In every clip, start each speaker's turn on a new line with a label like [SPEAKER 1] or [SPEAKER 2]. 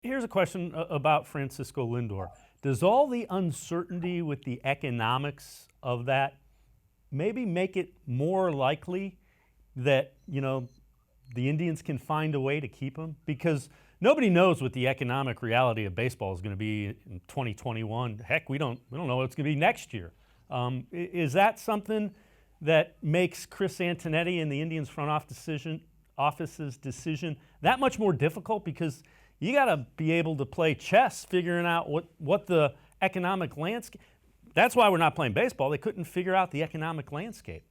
[SPEAKER 1] Here's a question about Francisco Lindor. Does all the uncertainty with the economics of that maybe make it more likely that, the Indians can find a way to keep him? Because nobody knows what the economic reality of baseball is going to be in 2021. Heck, we don't know what it's going to be next year. Is that something that makes Chris Antonetti and the Indians office's decision that much more difficult? Because you got to be able to play chess, figuring out what the economic landscape. That's why we're not playing baseball. They couldn't figure out the economic landscape.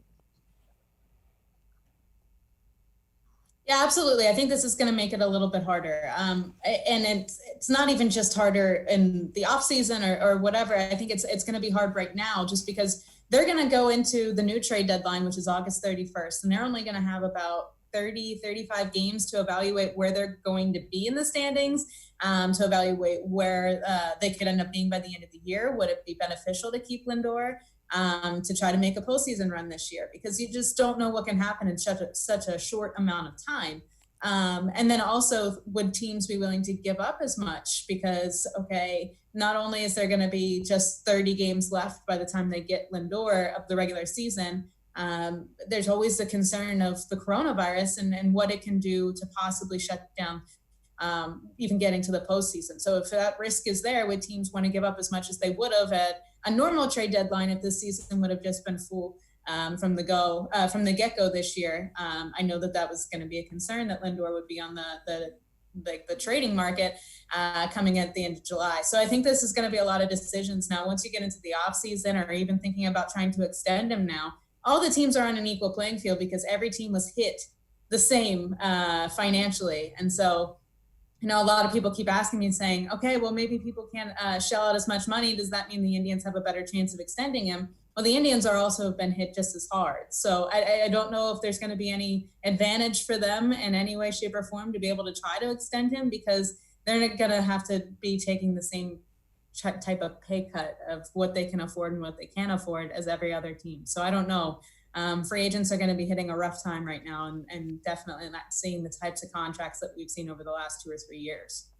[SPEAKER 2] Yeah, absolutely. I think this is going to make it a little bit harder. And it's not even just harder in the off season or whatever. I think it's going to be hard right now just because they're going to go into the new trade deadline, which is August 31st, and they're only going to have about 35 games to evaluate where they're going to be in the standings, to evaluate where they could end up being by the end of the year. Would it be beneficial to keep Lindor? To try to make a postseason run this year, because you just don't know what can happen in such a short amount of time. And then also, would teams be willing to give up as much? Because, okay, not only is there going to be just 30 games left by the time they get Lindor of the regular season, there's always the concern of the coronavirus and what it can do to possibly shut down even getting to the postseason. So if that risk is there, would teams want to give up as much as they would have at a normal trade deadline if this season would have just been full from the get-go this year? I know that was going to be a concern, that Lindor would be on the trading market coming at the end of July. So I think this is going to be a lot of decisions now. Once you get into the offseason, or even thinking about trying to extend him now, all the teams are on an equal playing field because every team was hit the same financially. And so, a lot of people keep asking me and saying, okay, well, maybe people can't shell out as much money. Does that mean the Indians have a better chance of extending him? Well, the Indians are also been hit just as hard. So I don't know if there's going to be any advantage for them in any way, shape, or form to be able to try to extend him, because they're going to have to be taking the same type of pay cut of what they can afford and what they can't afford as every other team. So I don't know. Free agents are going to be hitting a rough time right now, and definitely not seeing the types of contracts that we've seen over the last 2 or 3 years.